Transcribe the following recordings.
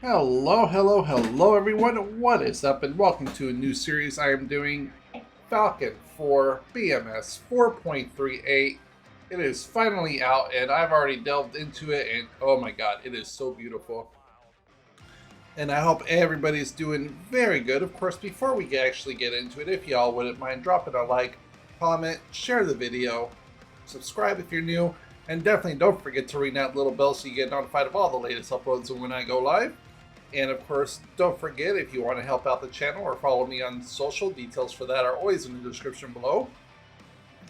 Hello everyone. What is up and welcome to a new series I am doing, Falcon 4 BMS 4.38. It is finally out and I've already delved into it and oh my god, it is so beautiful. And I hope everybody's doing very good. Of course, before we actually get into it, if y'all wouldn't mind dropping a like, comment, share the video, subscribe if you're new, and definitely don't forget to ring that little bell so you get notified of all the latest uploads and when I go live. And of course, don't forget, if you want to help out the channel or follow me on social, details for that are always in the description below.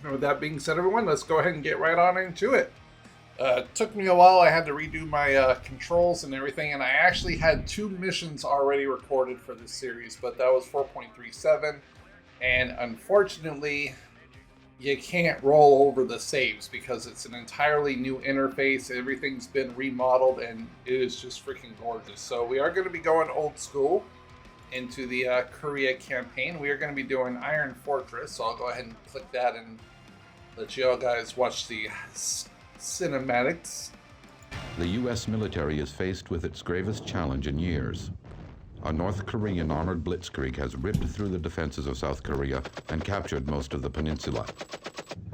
And with that being said, everyone, let's go ahead and get right on into it. It took me a while. I had to redo my controls and everything, and I actually had 2 missions already recorded for this series, but that was 4.37, and unfortunately, you can't roll over the saves because it's an entirely new interface. Everything's been remodeled and it is just freaking gorgeous. So we are going to be going old school into the Korea campaign. We are going to be doing Iron Fortress. So I'll go ahead and click that and let you all guys watch the cinematics. The U.S. military is faced with its gravest challenge in years. A North Korean armored blitzkrieg has ripped through the defenses of South Korea and captured most of the peninsula.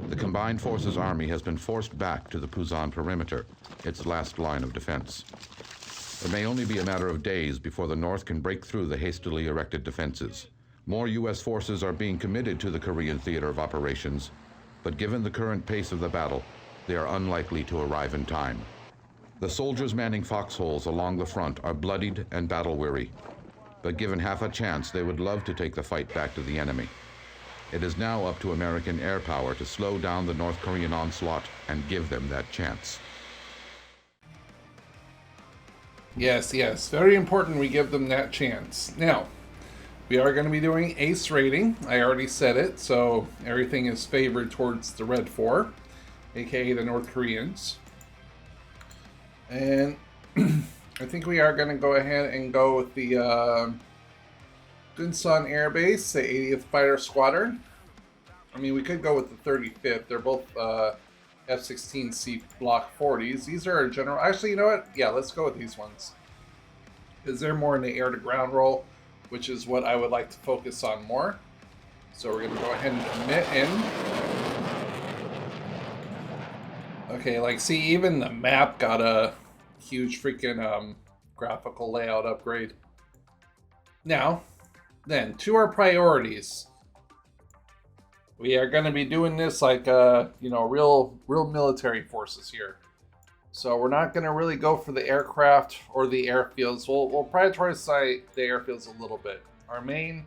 The combined forces army has been forced back to the Pusan perimeter, its last line of defense. It may only be a matter of days before the North can break through the hastily erected defenses. More U.S. forces are being committed to the Korean theater of operations, but given the current pace of the battle, they are unlikely to arrive in time. The soldiers manning foxholes along the front are bloodied and battle-weary, but given half a chance, they would love to take the fight back to the enemy. It is now up to American air power to slow down the North Korean onslaught and give them that chance. Yes, very important we give them that chance. Now, we are going to be doing ace rating. I already said it, so everything is favored towards the Red 4, aka the North Koreans. And I think we are going to go ahead and go with the Gunsan Air Base, the 80th Fighter Squadron. I mean, we could go with the 35th. They're both F-16C Block 40s. These are general. Actually, you know what? Yeah, let's go with these ones. Because they're more in the air-to-ground role, which is what I would like to focus on more. So we're going to go ahead and commit in. Okay, like, see, even the map got a huge freaking graphical layout upgrade. Now, then, to our priorities. We are going to be doing this like, real military forces here. So we're not going to really go for the aircraft or the airfields. We'll prioritize the airfields a little bit. Our main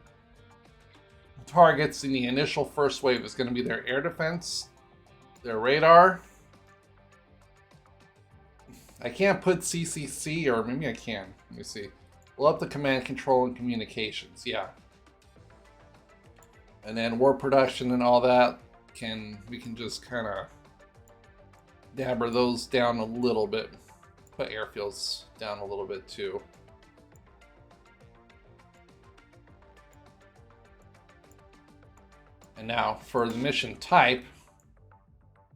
targets in the initial first wave is going to be their air defense, their radar. I can't put CCC, or maybe I can. Let me see. We'll up the command, control, and communications. Yeah. And then war production and all that, we can just kind of dabber those down a little bit. Put airfields down a little bit too. And now for the mission type,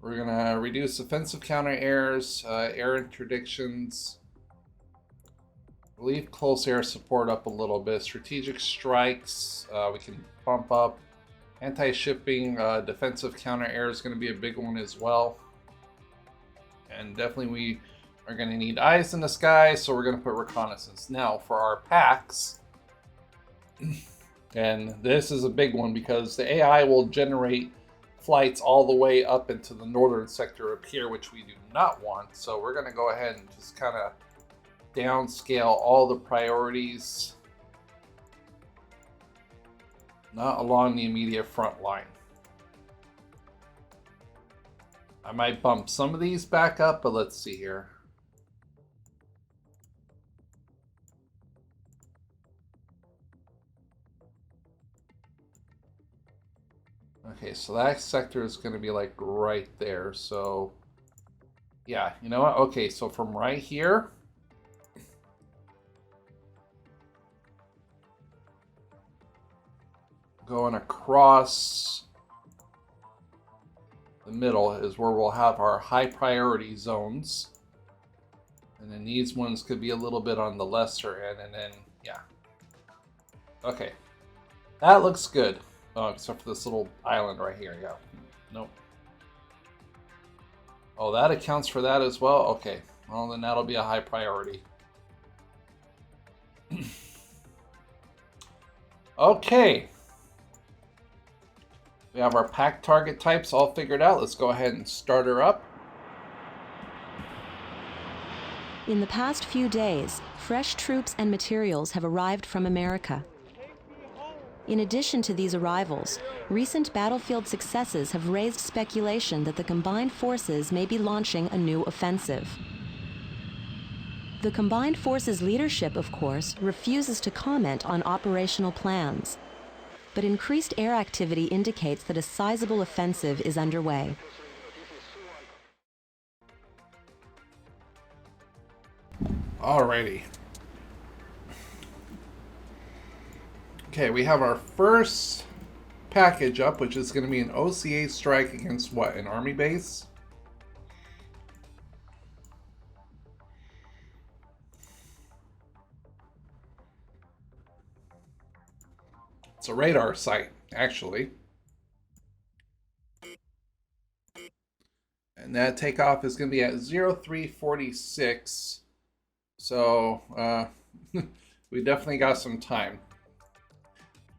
we're going to reduce offensive counter-airs, air interdictions, leave close air support up a little bit, strategic strikes, we can bump up. Anti-shipping, defensive counter-air is going to be a big one as well. And definitely we are going to need eyes in the sky, so we're going to put reconnaissance. Now, for our packs, and this is a big one because the AI will generate flights all the way up into the northern sector up here, which we do not want. So we're going to go ahead and just kind of downscale all the priorities. Not along the immediate front line. I might bump some of these back up, but let's see here. Okay, so that sector is going to be like right there. So, yeah, you know what? Okay, so from right here, going across the middle is where we'll have our high priority zones. And then these ones could be a little bit on the lesser end, and then, yeah. Okay. That looks good. Oh, except for this little island right here, yeah. Nope. Oh, that accounts for that as well? Okay. Well, then that'll be a high priority. Okay. We have our pack target types all figured out. Let's go ahead and start her up. In the past few days, fresh troops and materials have arrived from America. In addition to these arrivals, recent battlefield successes have raised speculation that the combined forces may be launching a new offensive. The combined forces leadership, of course, refuses to comment on operational plans. But increased air activity indicates that a sizable offensive is underway. Alrighty. Okay, we have our first package up, which is going to be an OCA strike against what? An army base? It's a radar site, actually. And that takeoff is going to be at 0346. So, we definitely got some time.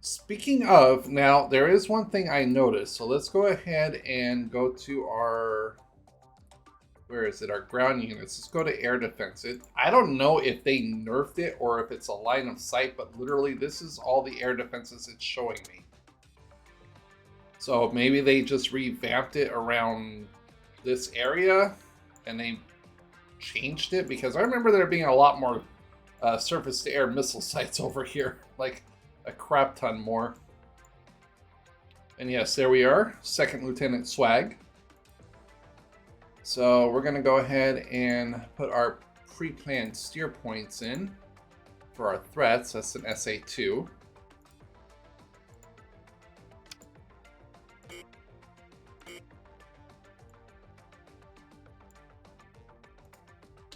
Speaking of, now, there is one thing I noticed. So let's go ahead and go to our, where is it? Our ground units. Let's go to air defense. I don't know if they nerfed it or if it's a line of sight, but literally this is all the air defenses it's showing me. So maybe they just revamped it around this area and they changed it, because I remember there being a lot more surface-to-air missile sites over here, like a crap ton more. And yes, there we are, Second Lieutenant Swag. So we're going to go ahead and put our pre-planned steer points in for our threats. That's an SA-2.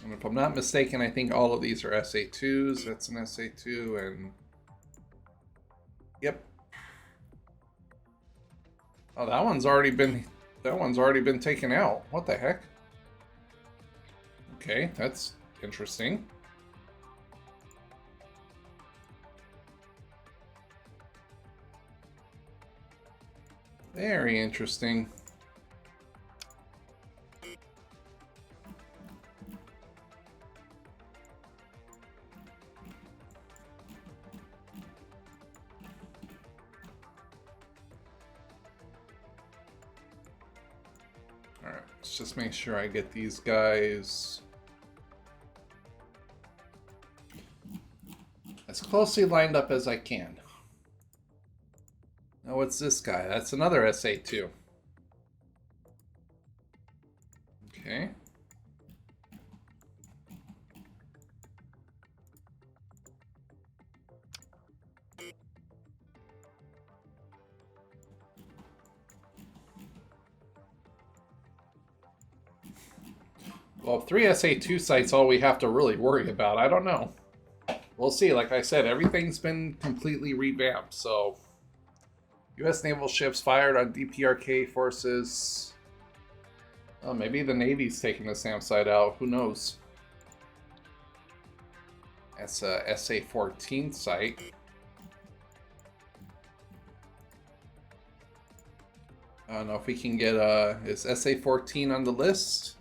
And if I'm not mistaken, I think all of these are SA-2s. That's an SA-2, and yep. Oh, that one's already been taken out. What the heck? Okay, that's interesting. Very interesting. Alright, let's just make sure I get these guys as closely lined up as I can. Now what's this guy? That's another SA-2. Okay. Well, 3 SA-2 sites all we have to really worry about. I don't know. We'll see. Like I said, everything's been completely revamped. So, U.S. naval ships fired on DPRK forces. Oh, maybe the Navy's taking the SAM site out. Who knows? That's a SA-14 site. I don't know if we can get is SA-14 on the list?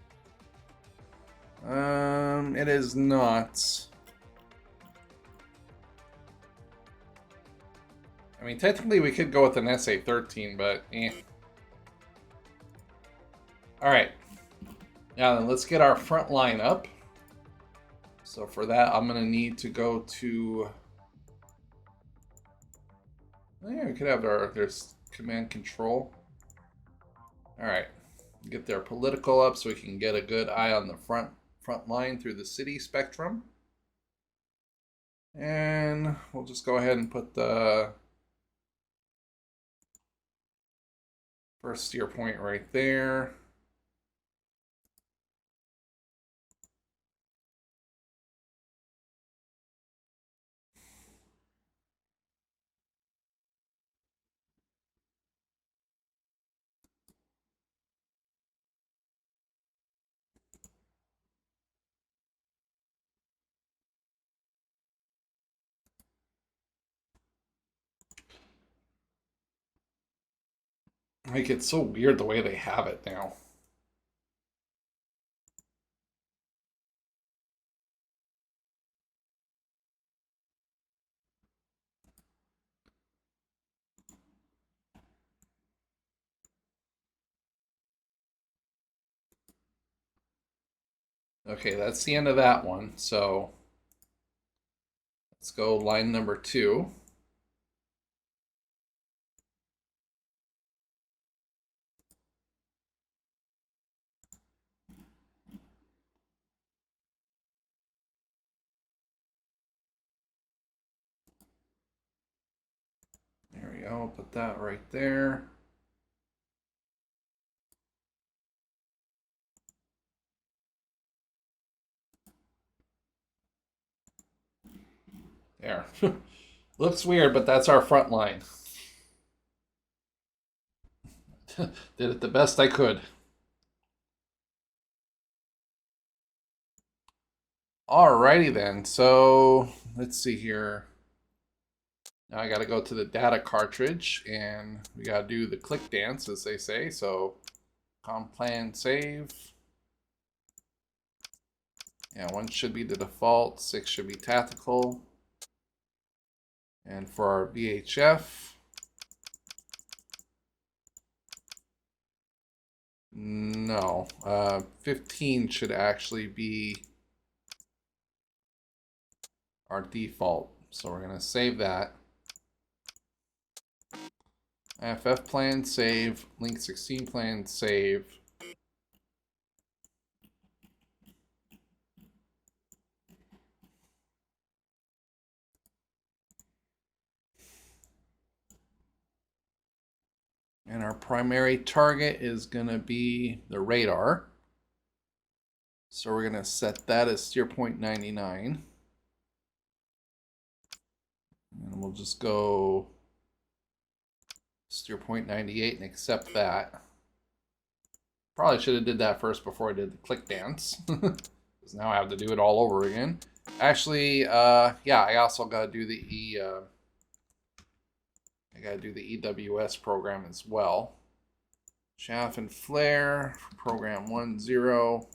It is not. I mean, technically we could go with an SA-13, but eh. Alright. Now then, let's get our front line up. So for that, I'm going to need to go to... Yeah, we could have there's command control. Alright. Get their political up so we can get a good eye on the front line through the city spectrum. And we'll just go ahead and put the first steer point right there. Like, it's so weird the way they have it now. Okay, that's the end of that one. So let's go line number 2. There we go. Put that right there. There. Looks weird, but that's our front line. Did it the best I could. Alrighty then. So let's see here. Now I got to go to the data cartridge and we got to do the click dance, as they say. So plan save. Yeah, 1 should be the default, 6 should be tactical. And for our VHF, no, 15 should actually be our default. So we're going to save that. FF plan, save. Link 16 plan, save. And our primary target is going to be the radar. So we're going to set that as steer point 99. And we'll just go steer point 98 and accept that. Probably should have did that first before I did the click dance. Because now I have to do it all over again. Actually, yeah, I also got to do the EWS program as well. Chaff and flare, program 1.0.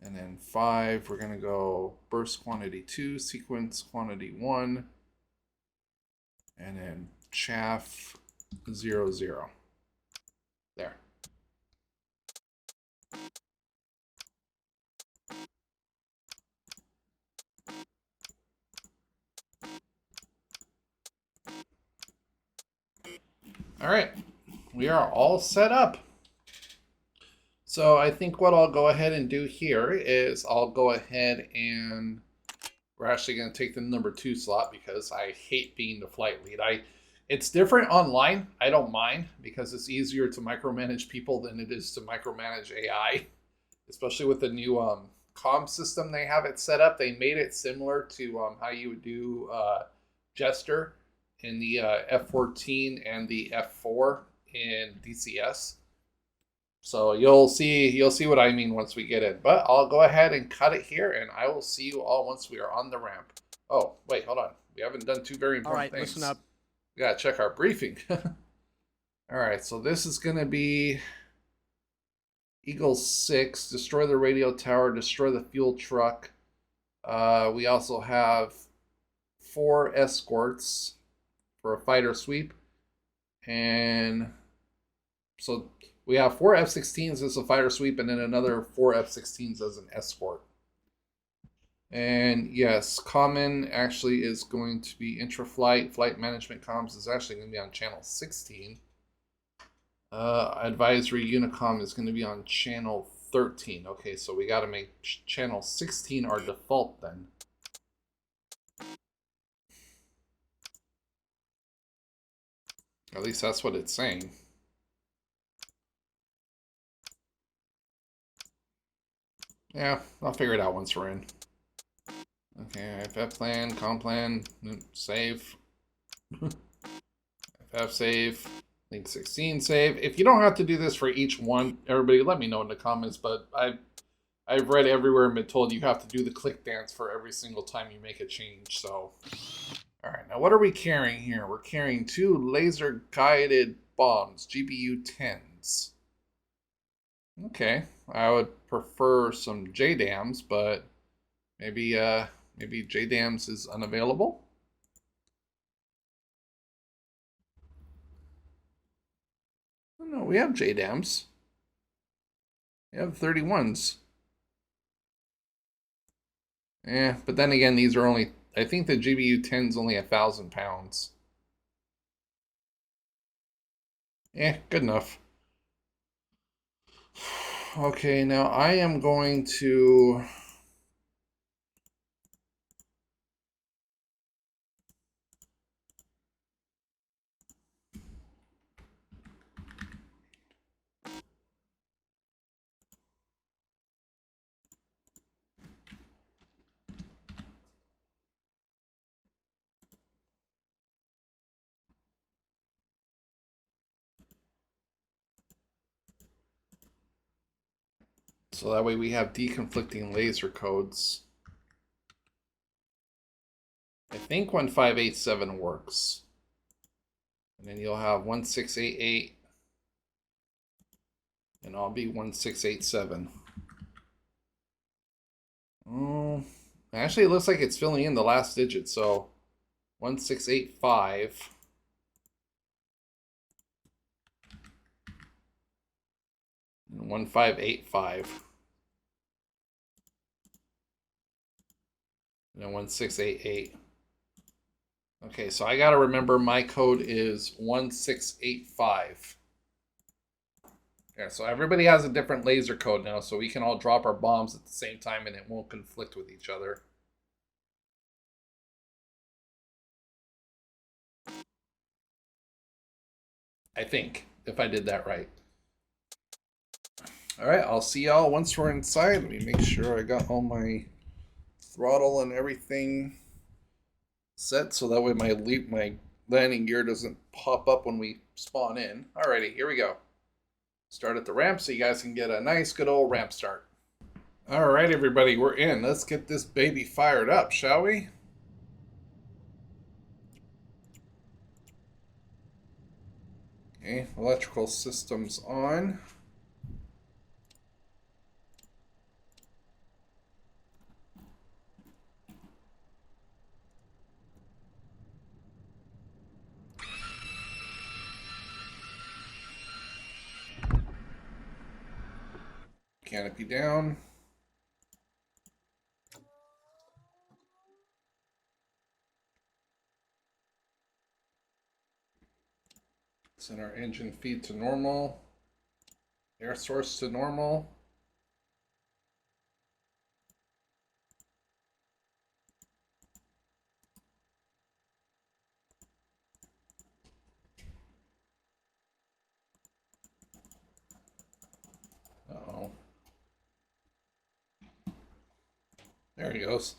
And then 5, we're going to go burst quantity 2, sequence quantity 1. And then chaff 0.0. There. All right, we are all set up. So I think what I'll go ahead and do here is I'll go ahead and we're actually going to take the number 2 slot because I hate being the flight lead. It's different online. I don't mind because it's easier to micromanage people than it is to micromanage AI, especially with the new comm system they have it set up. They made it similar to how you would do Jester in the F14 and the F4 in DCS. So you'll see what I mean once we get in. But I'll go ahead and cut it here, and I will see you all once we are on the ramp. Oh, wait, hold on. We haven't done 2 very important things. Listen up. We gotta check our briefing. All right, so this is gonna be Eagle 6, destroy the radio tower, destroy the fuel truck. We also have 4 escorts for a fighter sweep. And so we have 4 F-16s as a fighter sweep and then another 4 F-16s as an escort. And yes, common actually is going to be intra-flight. Flight management comms is actually going to be on channel 16. Advisory Unicom is going to be on channel 13. Okay, so we got to make channel 16 our default then. At least that's what it's saying. Yeah, I'll figure it out once we're in. Okay, FF plan, com plan, save. FF save, link 16 save. If you don't have to do this for each one, everybody let me know in the comments, but I've read everywhere and been told you have to do the click dance for every single time you make a change, so. All right, now what are we carrying here? We're carrying 2 laser guided bombs, GBU 10s. Okay, I would prefer some JDAMs, but maybe maybe JDAMs is unavailable. Oh, no, we have JDAMs. We have 31s. Yeah, but then again, these are only, I think the GBU 10 is only 1,000 pounds. Yeah, good enough. Okay, now I am going to so that way we have deconflicting laser codes. I think 1587 works. And then you'll have 1688 and I'll be 1687. Oh, actually, it looks like it's filling in the last digit, so 1685. And 1585. And then 1688. Okay, so I gotta remember my code is 1685. Yeah, so everybody has a different laser code now, so we can all drop our bombs at the same time and it won't conflict with each other. I think, if I did that right. Alright, I'll see y'all once we're inside. Let me make sure I got all my throttle and everything set so that way my landing gear doesn't pop up when we spawn in. Alrighty, here we go. Start at the ramp so you guys can get a nice good old ramp start. Alright everybody, we're in. Let's get this baby fired up, shall we? Okay, electrical systems on. Canopy down. Send our engine feed to normal. Air source to normal. Uh-oh. There he goes.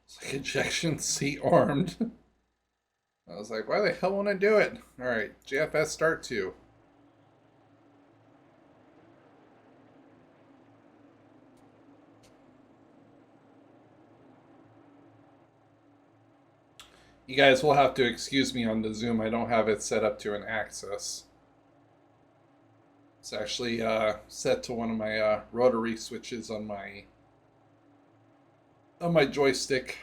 It's like ejection seat armed. I was like, why the hell won't I do it? Alright, JFS start 2. You guys will have to excuse me on the Zoom. I don't have it set up to an axis. It's actually set to one of my rotary switches on my joystick.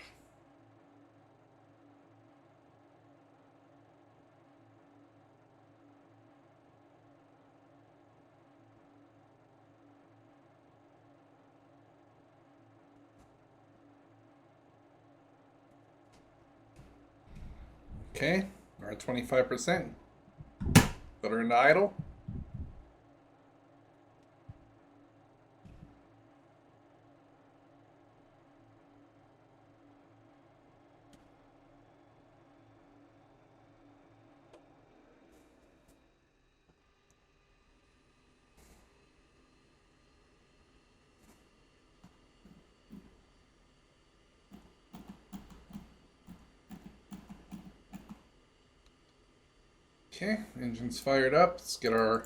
Okay, we're at 25%. Put her into idle. Okay, engine's fired up. Let's get our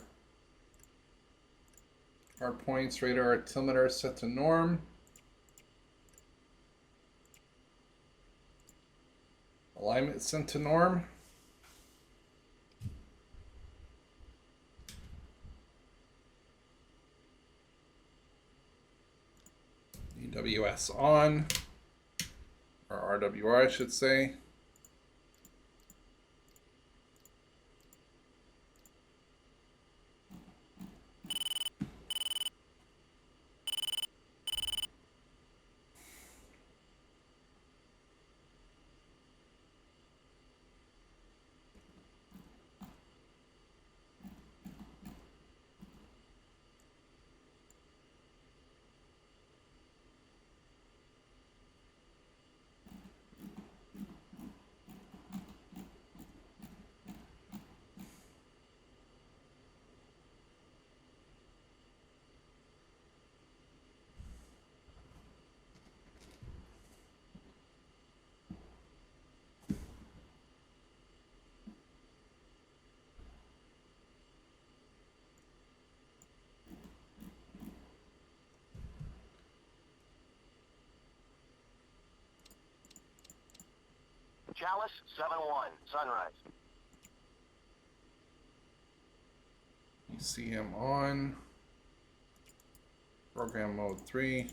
hard points, radar altimeter set to norm. Alignment sent to norm. WS on, or RWR I should say. Chalice 7-1, Sunrise. ECM on. Program mode 3.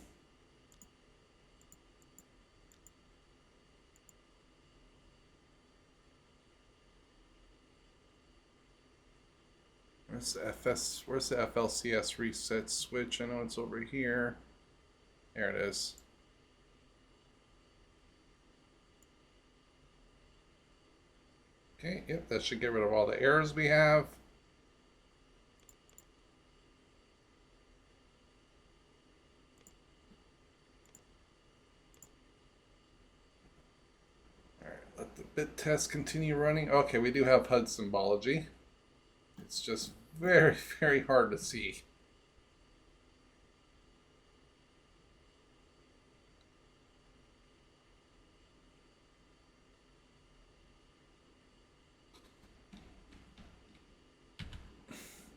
Where's the FLCS reset switch? I know it's over here. There it is. Okay, yep, that should get rid of all the errors we have. Alright, let the bit test continue running. Okay, we do have HUD symbology. It's just very, very hard to see.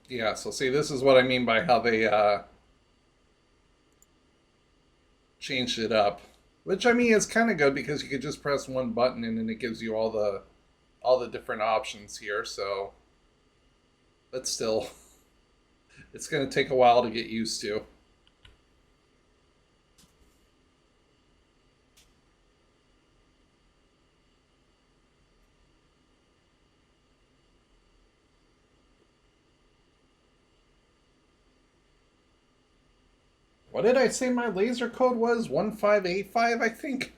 Yeah, so see, this is what I mean by how they changed it up. Which, I mean, is kind of good because you could just press one button and then it gives you all the different options here, so... But still, it's going to take a while to get used to. What did I say my laser code was? 1585, I think?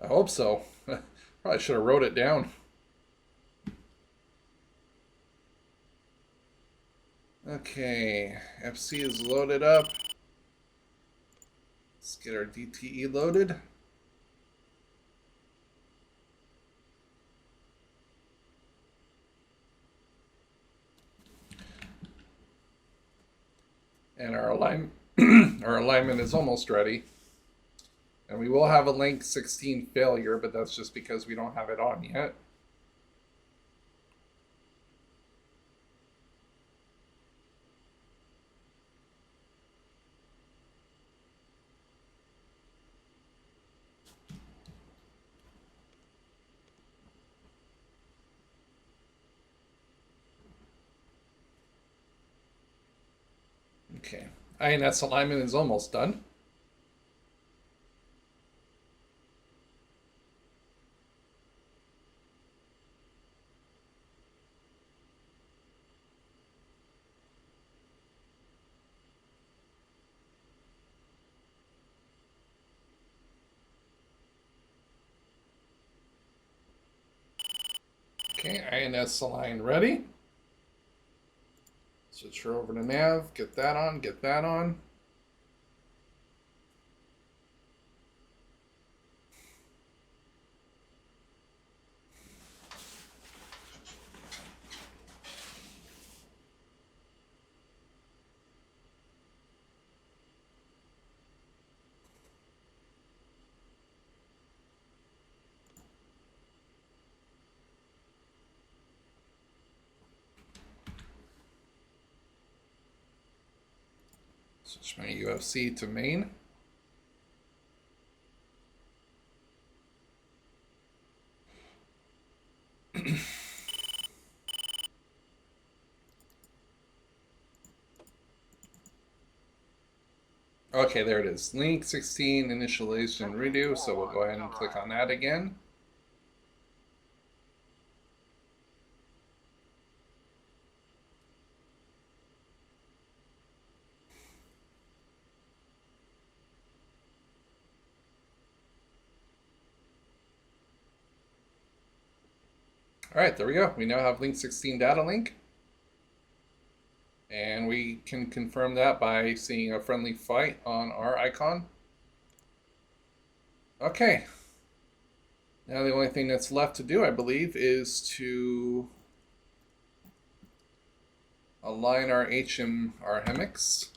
I hope so. Probably should have wrote it down. Okay, FC is loaded up. Let's get our DTE loaded. And our alignment is almost ready. And we will have a link 16 failure, but that's just because we don't have it on yet. Okay, INS alignment is almost done. Okay, INS align ready. Switch her over to nav, get that on, get that on. Switch my UFC to main. Okay, there it is. Link 16 initialization redo. So we'll go ahead and click on that again. All right, there we go. We now have link 16 data link. And we can confirm that by seeing a friendly fight on our icon. Okay. Now the only thing that's left to do, I believe, is to align our our HEMIX.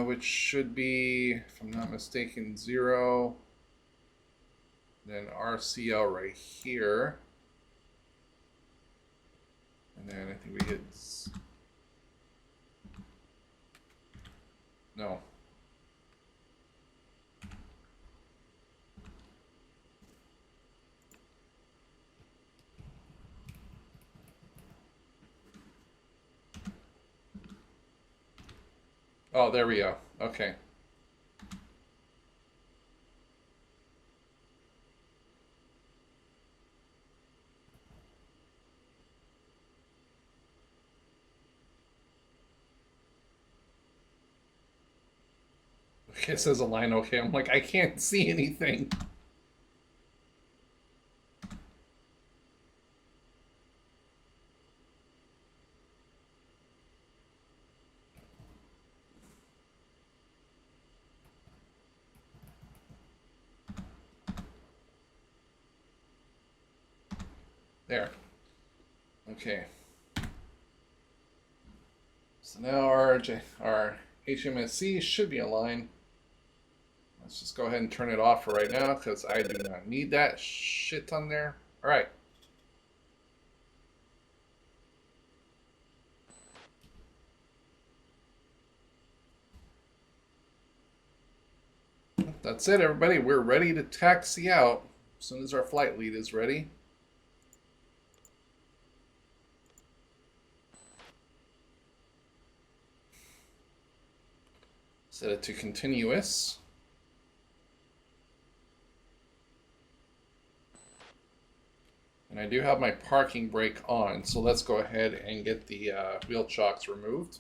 Which should be, if I'm not mistaken, 0. Then RCL right here. And then I think we hit... No. Oh, there we go. Okay. It says align okay. I'm like, I can't see anything. There. Okay. So now our HMSC should be aligned. Let's just go ahead and turn it off for right now because I do not need that shit on there. All right. That's it, everybody. We're ready to taxi out as soon as our flight lead is ready. Set it to continuous. And I do have my parking brake on, so let's go ahead and get the wheel chocks removed.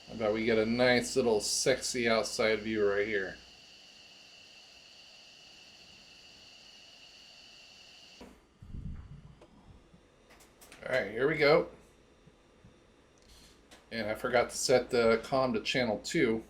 How about we get a nice little sexy outside view right here. Alright, here we go. And I forgot to set the comm to channel 2.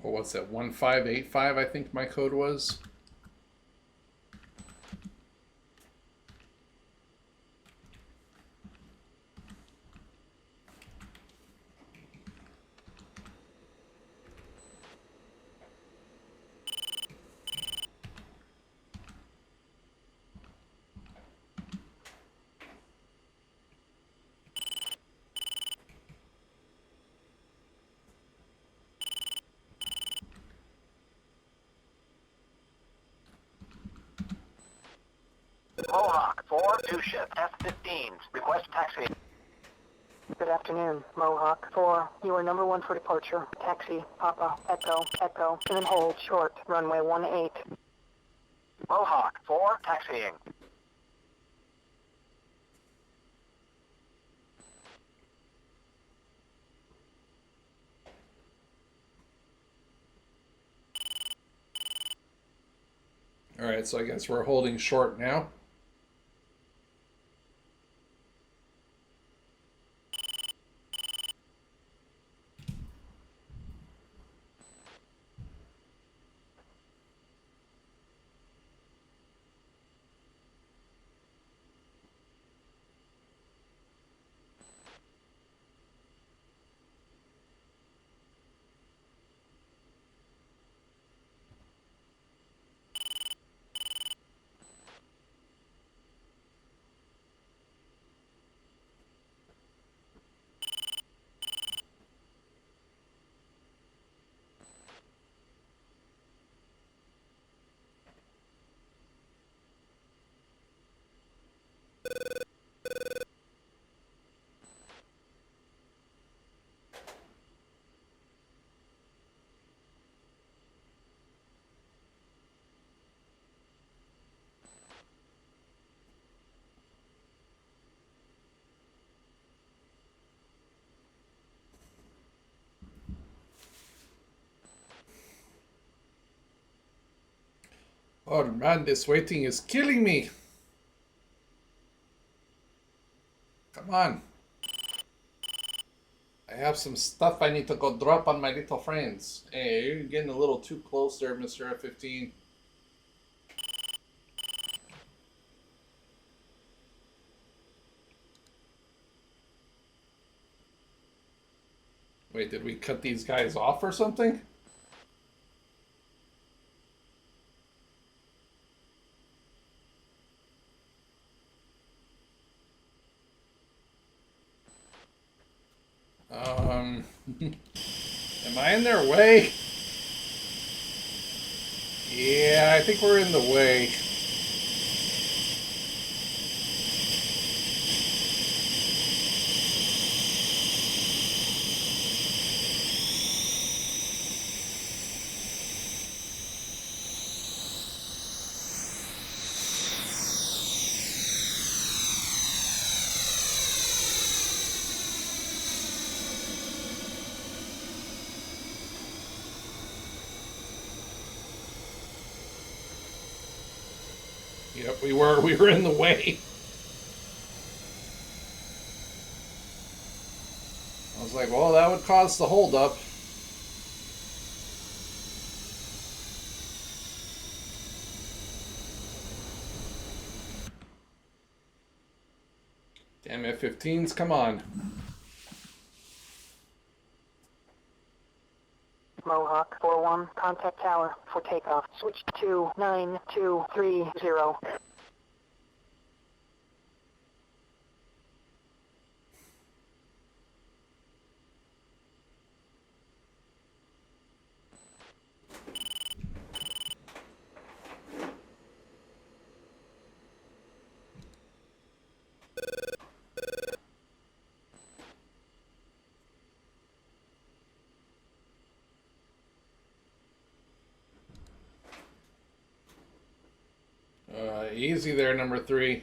Well, what's that? 1585, I think my code was. Mohawk 4, 2 ship F-15s. Request taxi. Good afternoon, Mohawk 4. You are number 1 for departure. Taxi, Papa, Echo, Echo, and then hold short, runway 18. Mohawk 4, taxiing. Alright, so I guess we're holding short now. Oh man, this waiting is killing me. Come on. I have some stuff I need to go drop on my little friends. Hey, you're getting a little too close there, Mr. F-15. Wait, did we cut these guys off or something? Am I in their way? Yeah, I think we're in the way. Yep, we were in the way. I was like, well, that would cause the holdup. Damn F-15s, come on. Mohawk 4-1, contact tower for takeoff. Switch to 9230. Easy there, number 3.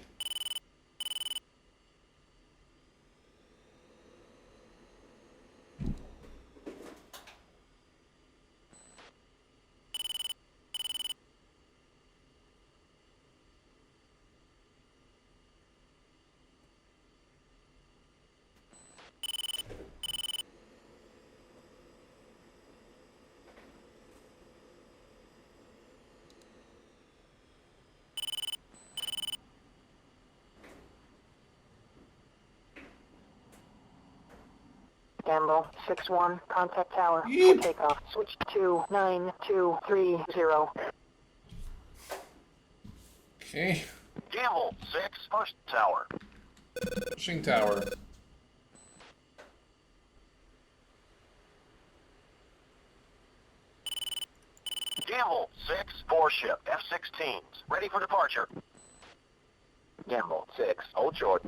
Gamble 6-1, contact tower Yeep. for takeoff. Switch to 9230. Okay, Gamble 6, push tower. pushing tower. Gamble 6, 4 ship F-16s, ready for departure. Gamble 6, hold short.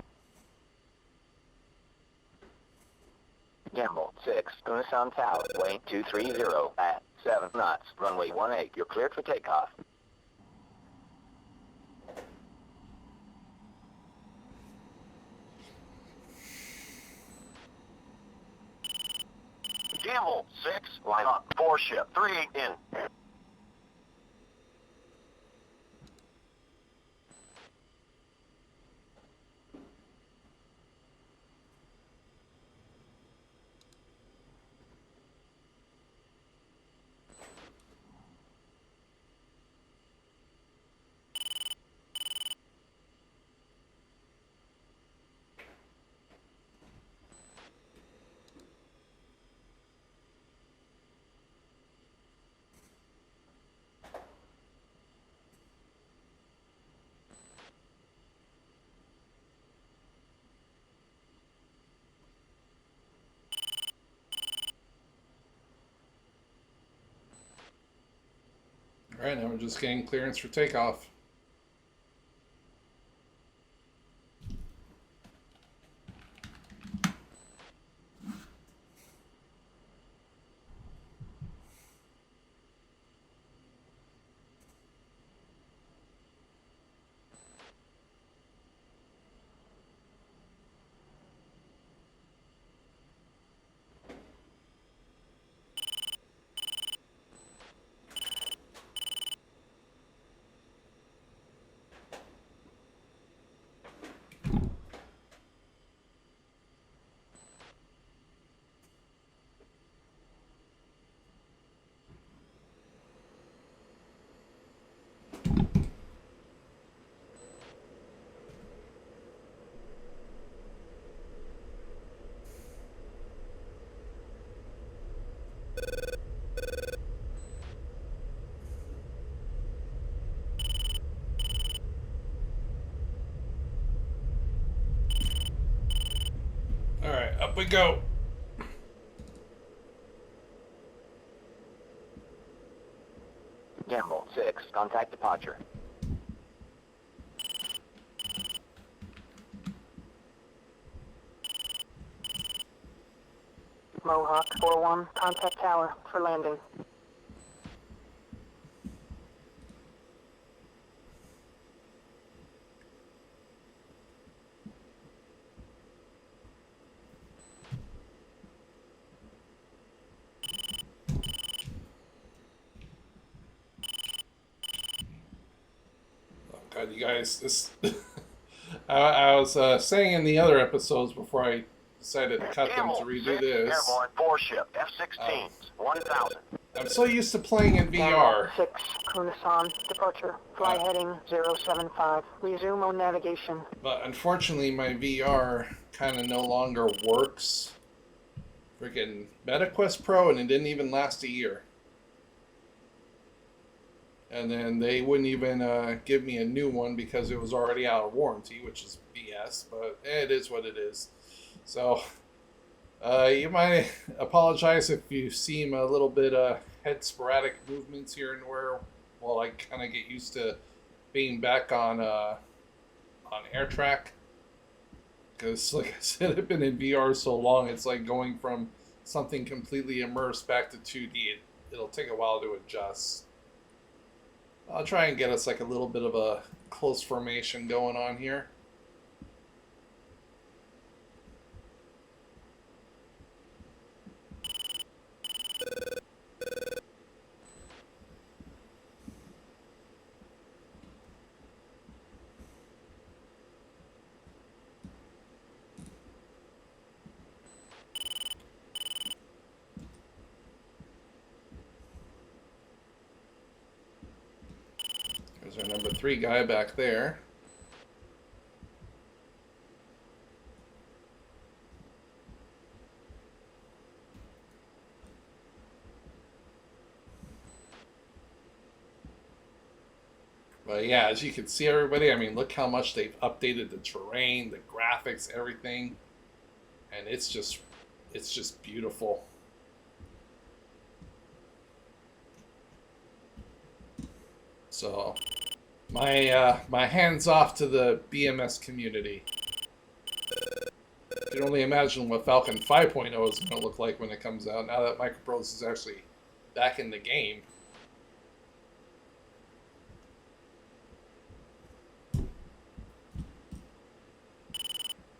Gamble 6, Unison Tower, way 230 at 7 knots, runway 18. You're cleared for takeoff. Gamble 6, line up, 4 ship, 38 in. Alright, now we're just getting clearance for takeoff. Alright, up we go. Gamble 6, contact departure. Mohawk 4-1, contact tower for landing. Oh god, you guys, this... I was saying in the other episodes before I decided to cut them to redo this. Airborne 4 ship, F-16s, 1,000. I'm so used to playing in VR. 6, Kunasan, departure. Fly heading 075. Resume on navigation. But unfortunately, my VR kind of no longer works. Freaking MetaQuest Pro, and it didn't even last a year. And then they wouldn't even give me a new one because it was already out of warranty, which is BS, but it is what it is. So, you might apologize if you seem a little bit head sporadic movements here and where, while I kind of get used to being back on air track. Because, like I said, I've been in VR so long, it's like going from something completely immersed back to 2D. It'll take a while to adjust. I'll try and get us like a little bit of a close formation going on here. There's our number 3 guy back there. But yeah, as you can see, everybody, I mean, look how much they've updated the terrain, the graphics, everything. And it's just beautiful. So, my hands off to the BMS community. You can only imagine what Falcon 5.0 is going to look like when it comes out, now that Microprose is actually back in the game.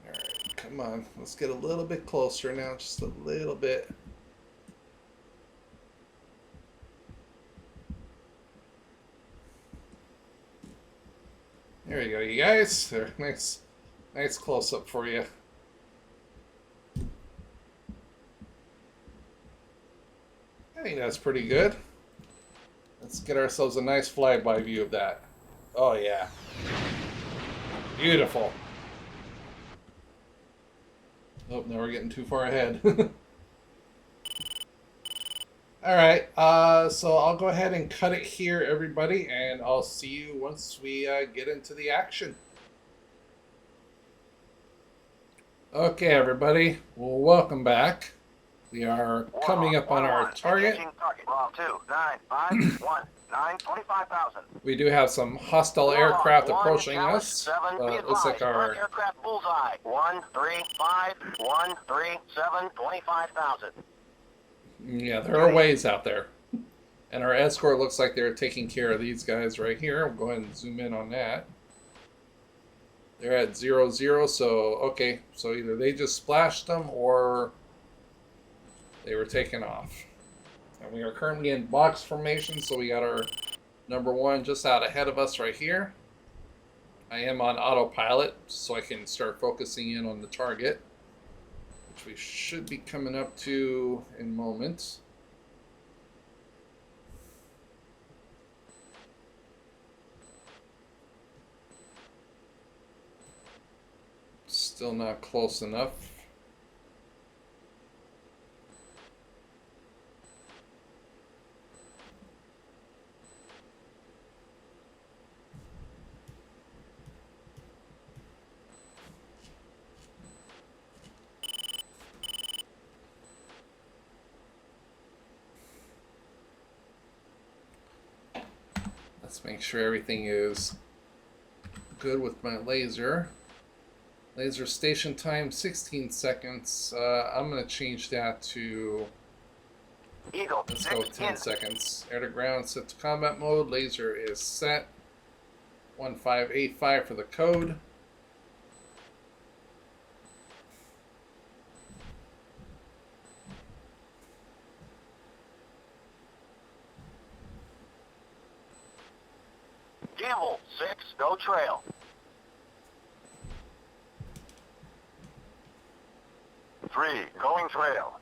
Alright, come on. Let's get a little bit closer now, just a little bit. There you go, you guys. There, nice close-up for you. I think that's pretty good. Let's get ourselves a nice flyby view of that. Oh yeah. Beautiful. Oh, now we're getting too far ahead. Alright, so I'll go ahead and cut it here, everybody, and I'll see you once we get into the action. Okay, everybody, well, welcome back. We are coming up on our target. Engaging target. 25,000. We do have some hostile aircraft approaching us. Looks like our aircraft bullseye. 135, 137, 25,000. yeah, there are ways out there. And our escort looks like they're taking care of these guys right here. We'll go ahead and zoom in on that. They're at 0-0, so okay. So either they just splashed them or they were taken off. And we are currently in box formation, so we got our number one just out ahead of us right here. I am on autopilot, so I can start focusing in on the target, which we should be coming up to in moments. Still not close enough. Let's make sure everything is good with my laser. Laser station time 16 seconds. I'm going to change that to, Eagle, let's go 10 seconds. Air to ground set to combat mode. Laser is set. 1585 for the code. Gamble, 6, go trail. 3, going trail.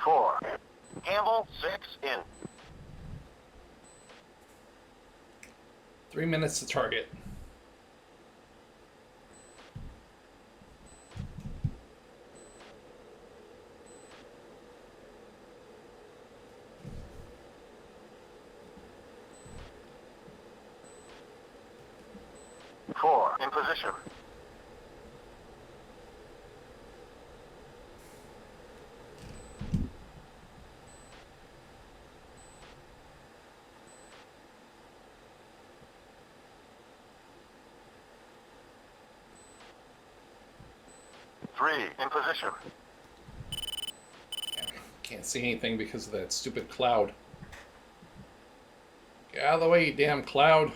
4, Gamble, 6, in. 3 minutes to target. Four, in position. Three, in position. Can't see anything because of that stupid cloud. Get out of the way, you damn cloud.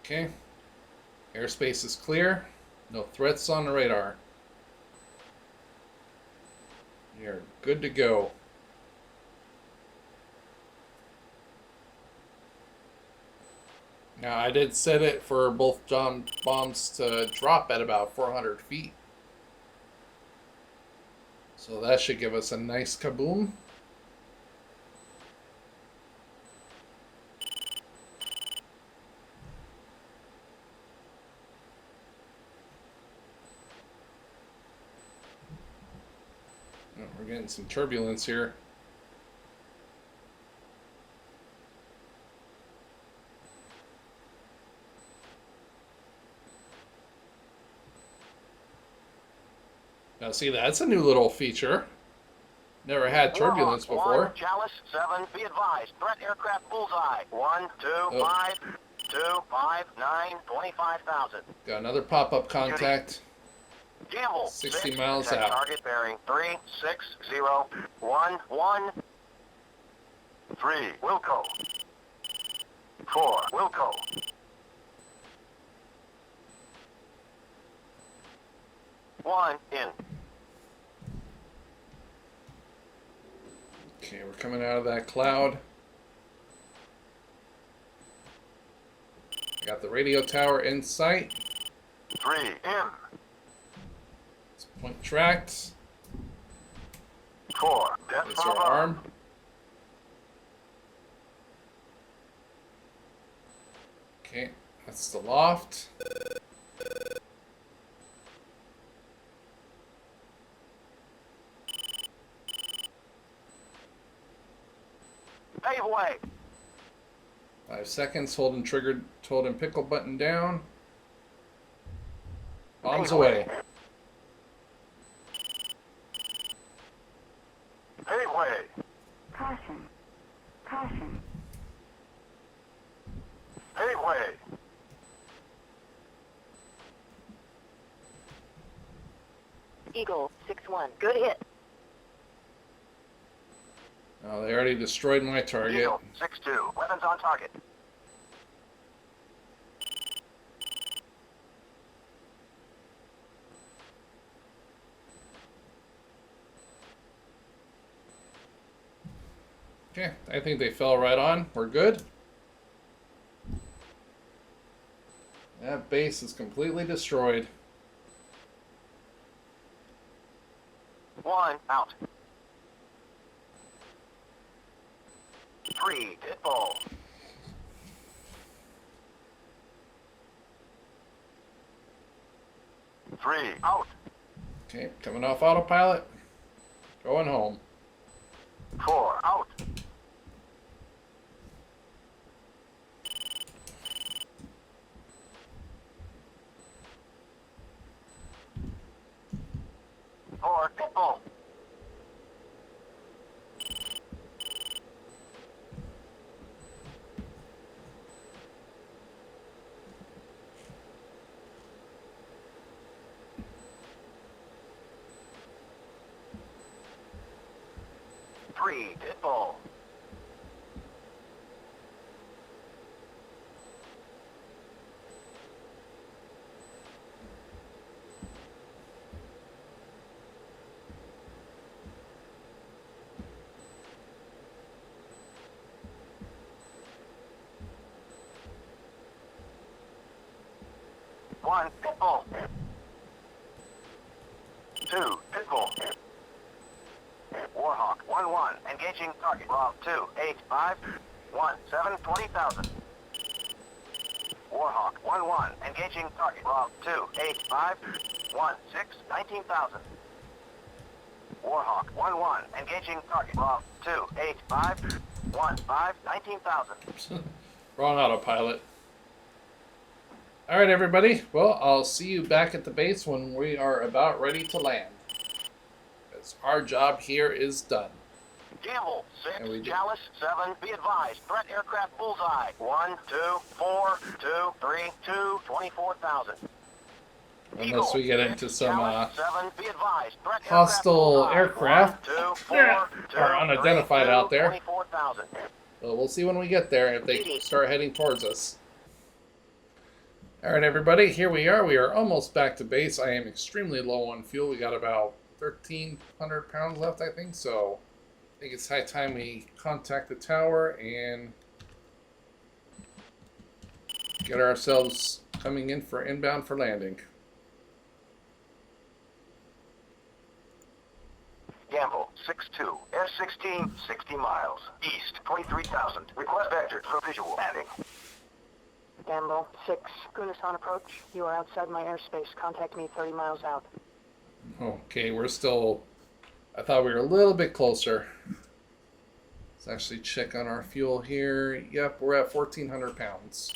Okay. Airspace is clear. No threats on the radar. You're good to go. Now, I did set it for both bombs to drop at about 400 feet. So that should give us a nice kaboom. Oh, we're getting some turbulence here. Now see, that's a new little feature. Never had turbulence before. 1, Chalice, 7, be advised. Threat aircraft bullseye. 1, 2, 5, 2, 5, 9, 25,000. Got another pop-up contact. Gamble, 60 6, miles check out. Target bearing 3, 6, 0, 1, 1. 3, Wilco. 4, Wilco. 1, in. Okay, we're coming out of that cloud. I got the radio tower in sight. 3, in. It's point tracked. 4, death It's our from arm. Okay, that's the loft. away. 5 seconds, holding pickle button down. Bombs away. Pave way. Caution. Caution. Pave way. Eagle 6-1. Good hit. Oh, they already destroyed my target. Eagle 6-2. Weapons on target. Okay, I think they fell right on. We're good. That base is completely destroyed. 1 out. 3 pitbull. 3 out. Okay, coming off autopilot. Going home. 4 out. 4 pitbull. 3 pitbull. 1 pitbull. 2 pitbull. Warhawk 1-1. Engaging target. Rob 2 8 5 1 7 20,000. Warhawk 1-1. Engaging target. Rob 2 8 5 1 6 19,000. Warhawk 1-1. Engaging target. Rob 2 8 5 1 5 19,000. Wrong autopilot. Alright, everybody. Well, I'll see you back at the base when we are about ready to land. Because our job here is done. Gamble And we 6, did. Chalice 7. Be advised. Threat aircraft bullseye. 1 2 4 2 3 2 24,000. Unless we get into some 7, be advised. Threat hostile aircraft aircraft. 1 2 4 2 Are unidentified 3, 2, out there. 24,000. Well, we'll see when we get there if they start heading towards us. Alright, everybody, here we are. We are almost back to base. I am extremely low on fuel. We got about 1,300 pounds left, I think, so I think it's high time we contact the tower and get ourselves coming in for inbound for landing. Gamble 6-2. Air 16 60 miles. East 23,000. Request vector for visual landing. Gamble 6. Goodness on approach. You are outside my airspace. Contact me 30 miles out. Okay, we're still... I thought we were a little bit closer. Let's actually check on our fuel here. Yep, we're at 1,400 pounds.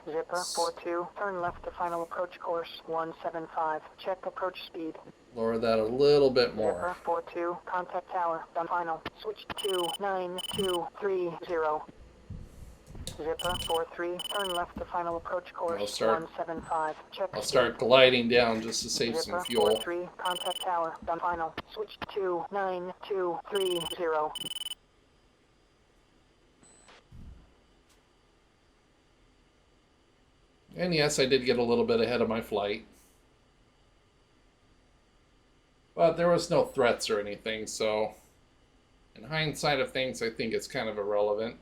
Zipper 4-2. Turn left to final approach course 175. Check approach speed. Lower that a little bit more. Zipper 4-2. Contact tower. Done final. Switch to 9230. Zipper 4-3. Turn left to final approach course I'll start- 175. Check I'll speed. start gliding down just to save some Zipper fuel. 4-3. Contact tower. Done final. Switch to 9230. And yes, I did get a little bit ahead of my flight. But there was no threats or anything, so in hindsight of things, I think it's kind of irrelevant.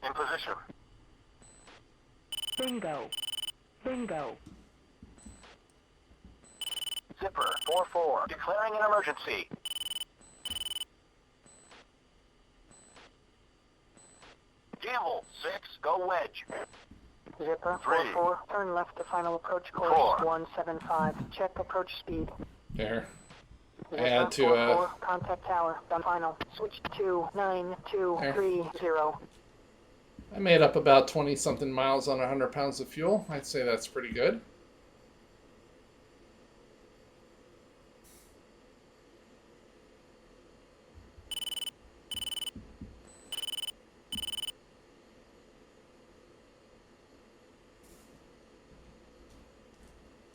In position. Bingo. Bingo. Zipper 4-4. Declaring an emergency. Gamble 6, go wedge. Zipper 3. 4-4, turn left to final approach course 4. 175. Check approach speed. There. I Zipper had to, 4-4, contact tower, done final. Switch to 9230. I made up about 20-something miles on 100 pounds of fuel. I'd say that's pretty good.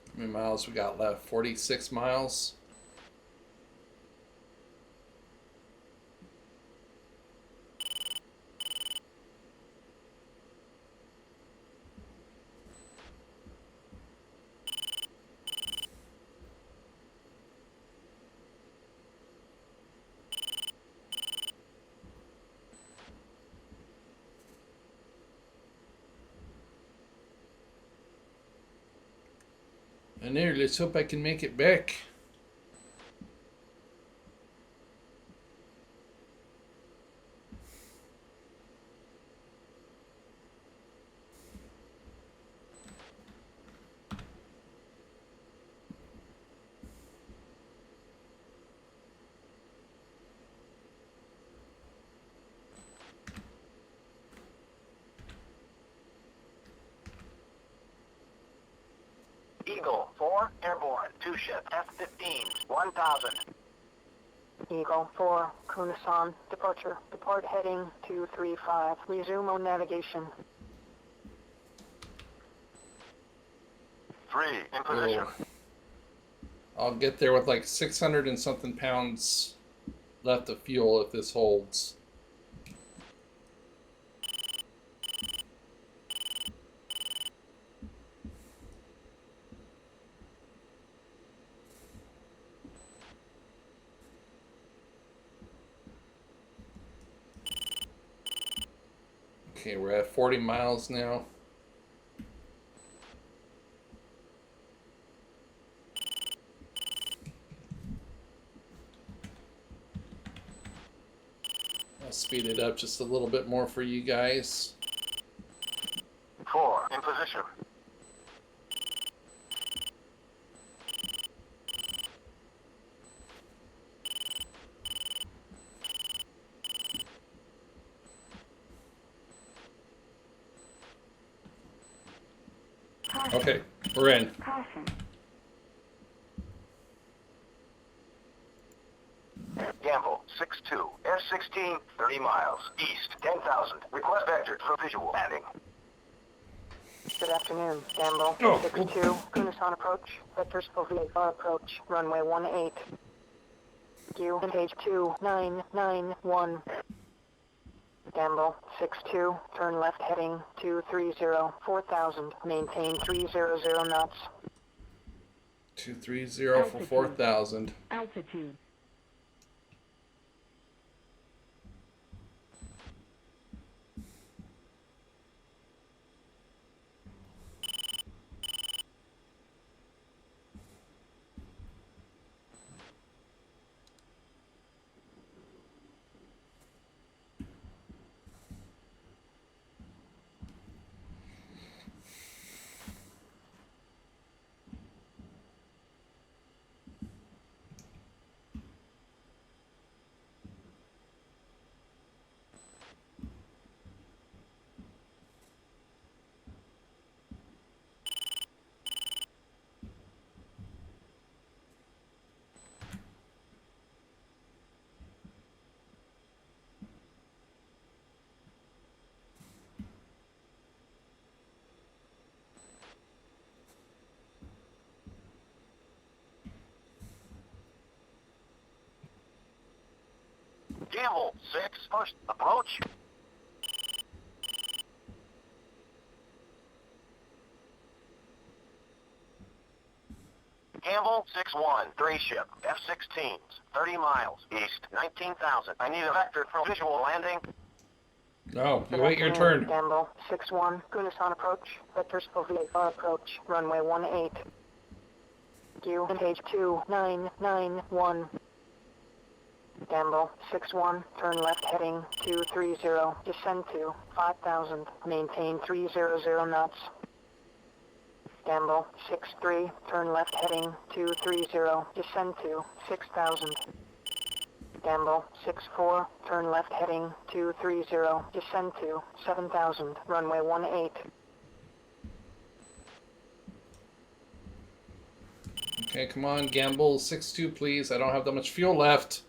How many miles we got left? 46 miles. And there, let's hope I can make it back. Eagle 4, airborne. 2 ship F-15s, 1000. Eagle 4, Kunasan, departure. Depart heading 235. Resume on navigation. 3, in position. Cool. I'll get there with like 600 and something pounds left of fuel if this holds. Okay, we're at 40 miles now. I'll speed it up just a little bit more for you guys. 4, in position. Okay, we're in. Gamble 6-2, F-16, 30 miles, east, 10,000. Request vector for visual landing. Good afternoon, Gamble. Oh. 6-2, Kunasan approach. Vectors for VFR approach. Runway 18. Q, page 2991. Gamble 6-2, turn left heading 230, 4000. Maintain 300 knots. 230 for 4,000. Altitude. Gamble 6, first approach. Gamble 6-1, 3 ship, F-16s, 30 miles, east, 19,000. I need a vector for visual landing. No, you Good wait your afternoon, turn. Gamble 6-1, Kunasan approach. Vectors for VFR approach. Runway 18. Q, page 2991. Gamble 6-1, turn left heading 230, descend to 5,000, maintain 300 knots. Gamble 6-3, turn left heading 230, descend to 6,000. Gamble 6-4, turn left heading 230, descend to 7,000, runway 18. Okay, come on, Gamble 6-2, please. I don't have that much fuel left.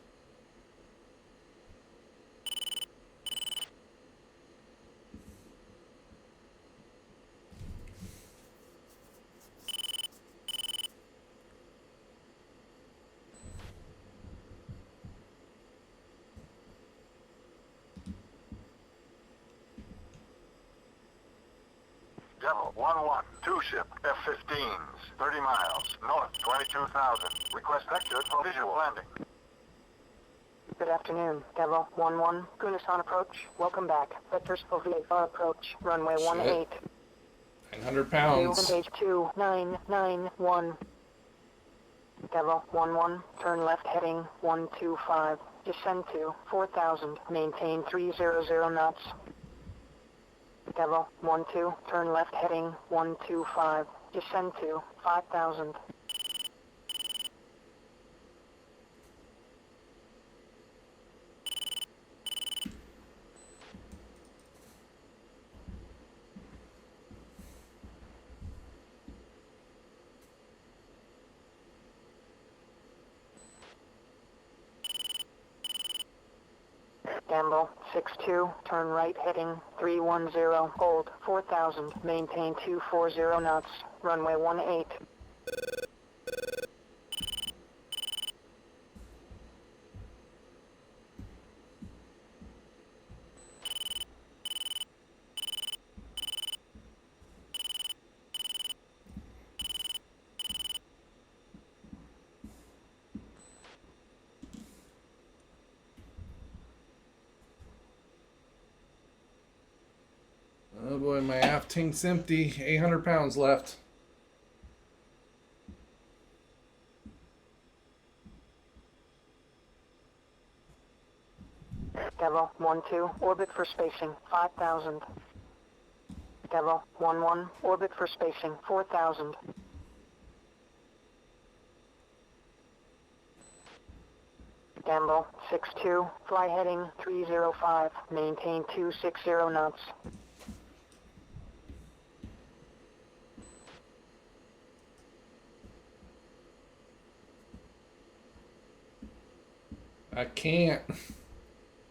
Devil 1-1, 2-ship, F-15s, 30 miles, north, 22,000. Request vector for visual landing. Good afternoon, Devil 1-1, Kunis on approach. Welcome back. Vectors for VFR approach, runway 18. 900 pounds. Page 2991. Devil 1-1, turn left heading 125, descend to 4,000, maintain 300 knots. Devil 1-2, turn left heading 125, descend to 5,000. Gamble 6-2, turn right heading 310, hold 4,000, maintain 240 knots, runway 18. Oh boy, my aft tank's empty. 800 pounds left. Devil 1-2, orbit for spacing 5,000. Devil 1-1, orbit for spacing 4,000. Gamble 6-2, fly heading 305, maintain 260 knots. I can't.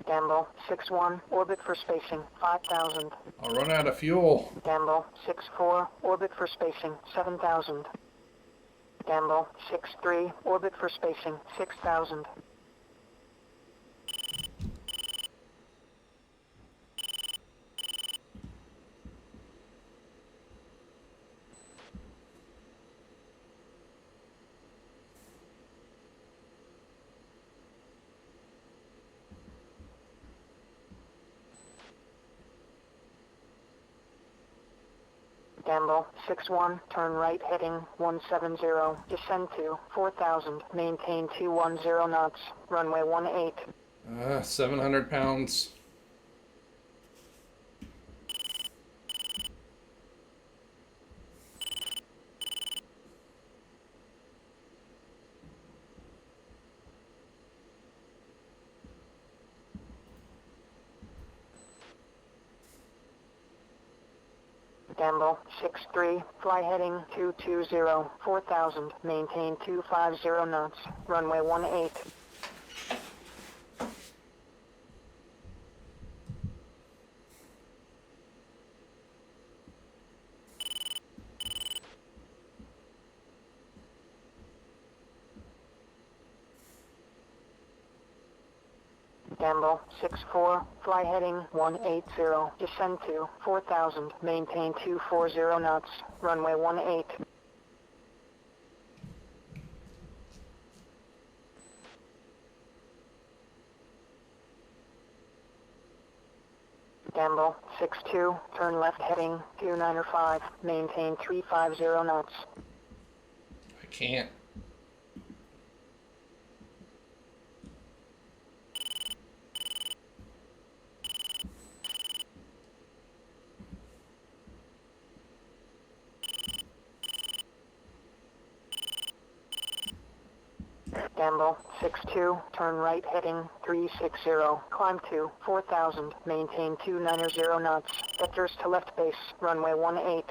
Gamble 6-1, orbit for spacing 5,000. I'll run out of fuel. Gamble 6-4, orbit for spacing 7,000. Gamble 6-3, orbit for spacing 6,000. Gamble 6-1, turn right heading 170, descend to 4,000, maintain 210 knots, runway 18. 700 pounds. Gamble 6-3, fly heading 220, 4,000, maintain 250 knots, runway 18. Gamble 6-4, fly heading 180, descend to 4,000, maintain 240 knots, runway 18. Gamble 6-2, turn left heading 295, maintain 350 knots. I can't. Gamble 62, turn right heading 360, climb to 4000, maintain 290 knots, vectors to left base, runway 18.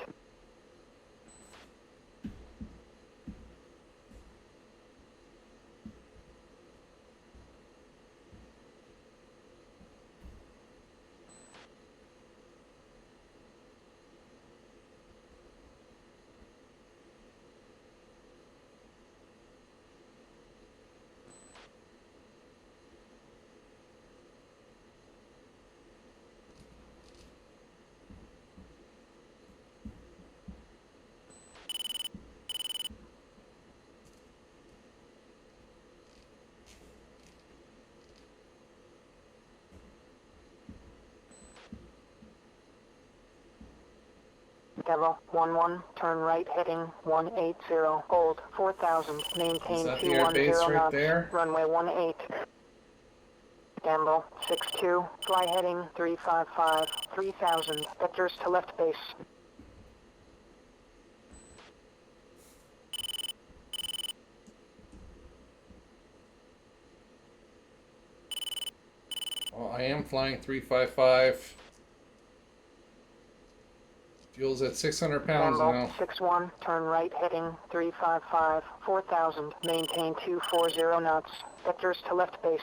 Devil 11, turn right heading 180, hold 4000, Is maintain that the air base 210 right knots, there? runway 18. Gamble 62, fly heading 355, 3000, vectors to left base. Well, I am flying 355. Fuel's at 600 pounds Gamble now. 61, turn right heading 355, 4000, maintain 240 knots, vectors to left base.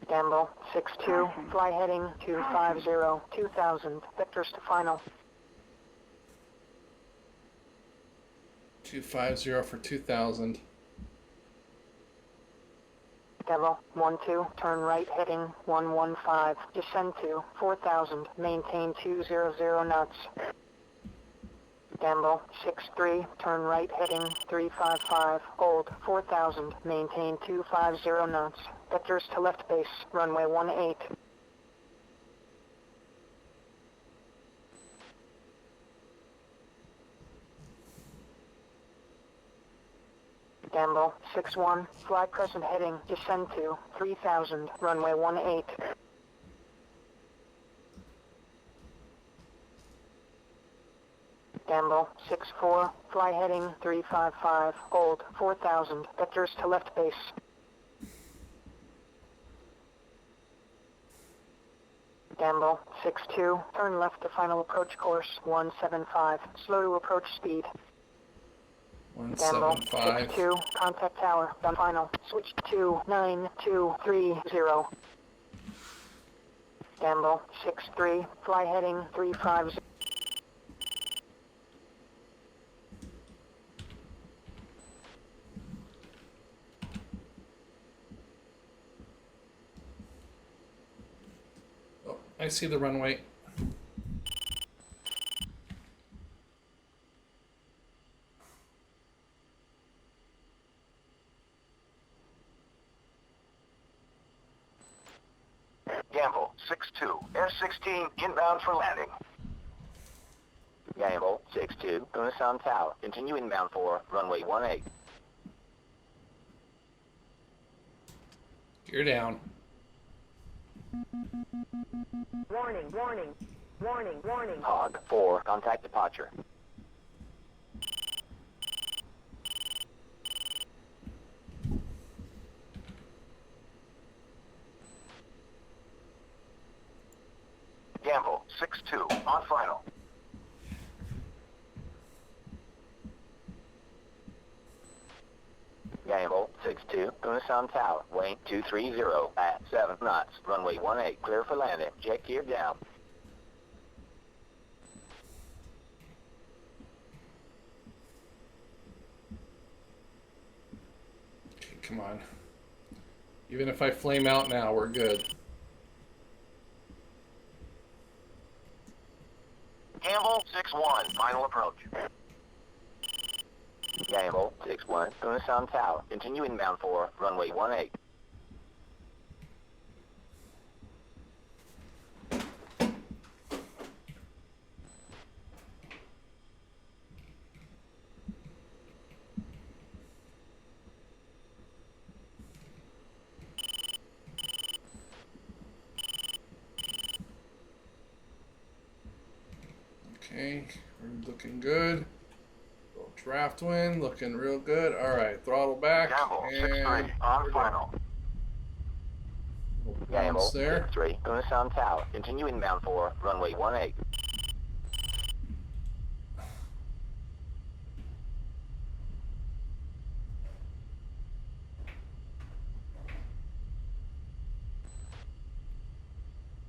Gamble 62, fly heading 250, 2000, vectors to final. 250 for 2000. Devil 12, turn right heading 115, descend to 4000, maintain 200 knots. Gamble 63, turn right heading 355, hold 4000, maintain 250 knots, vectors to left base, runway 18. Gamble 61, fly crescent heading, descend to 3000, runway 18. Gamble 64, fly heading 355, hold 4000, vectors to left base. Gamble 62, turn left to final approach course 175, slow to approach speed. Gamble 175. 62, contact tower, done final, switch to 9230. Gamble 63, fly heading 350. Oh, I see the runway. Gamble 62, F-16 inbound for landing. Gamble 62, Tucson Tower, continue inbound for runway 18. You're down. Warning, warning, warning, warning. Hog 4, contact departure. Gamble 62, on final. Gamble 62, Tucson Tower, weight 230 at 7 knots, runway 18, clear for landing, jet gear down. Okay, come on. Even if I flame out now, we're good. Gamble 61, final approach. Gamble 61, Tucson Tower, continue inbound for runway 18. Okay, we're looking good. Little draft wind, looking real good. All right, throttle back. Gamble, And 6-3, on final. Gamble, there. 6-3, Unasan Tower. Continue inbound for runway 18.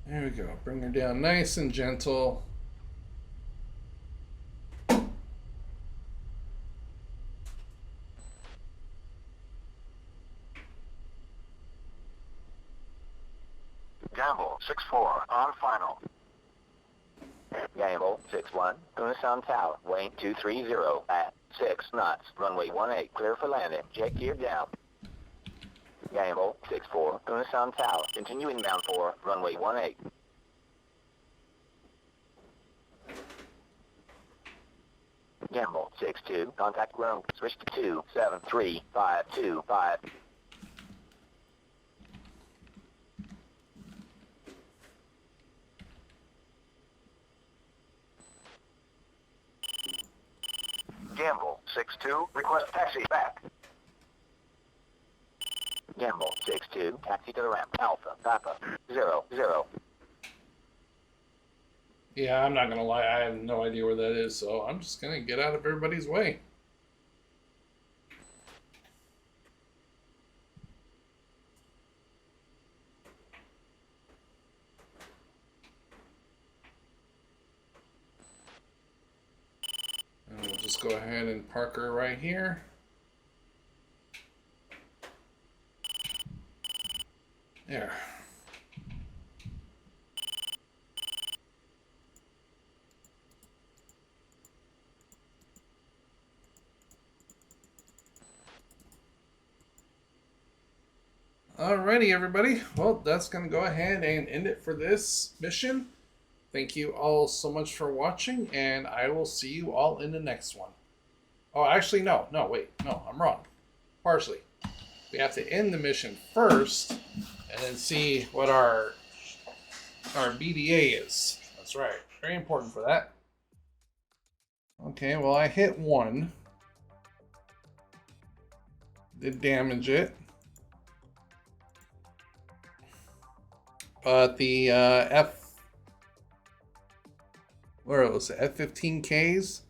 There we go. Bring her down nice and gentle. Gamble, 6-4, on final. Gamble, 6-1, Unasan Tower. Wayne 230 at 6 knots. Runway 18, clear for landing. Jet gear down. Gamble, 6-4, Unasan Tower. Continue inbound for runway 18. Gamble, 6-2, contact ground. Switch to 273-525. Gamble, 6-2, request taxi back. Gamble, 6-2, taxi to the ramp. Alpha, Papa, 0. Yeah, I'm not gonna lie, I have no idea where that is, so I'm just gonna get out of everybody's way. And we'll just go ahead and park her right here. There. Alrighty, everybody. Well, that's going to go ahead and end it for this mission. Thank you all so much for watching, and I will see you all in the next one. Oh, actually, no, wait. No, I'm wrong. Partially. We have to end the mission first, and then see what our BDA is. That's right. Very important for that. Okay, well, I hit 1. Did damage it. But the F-15Ks,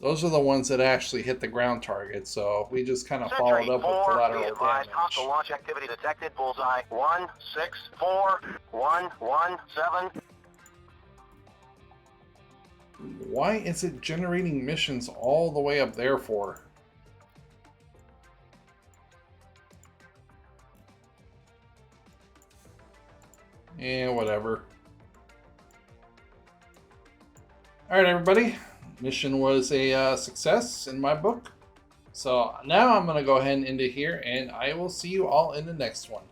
those are the ones that actually hit the ground target. So we just kind of followed up with collateral damage. Hostile launch activity detected. Bullseye 164117. Why is it generating missions all the way up there for? And whatever. Alright, everybody. Mission was a success in my book. So now I'm going to go ahead and end it here, and I will see you all in the next one.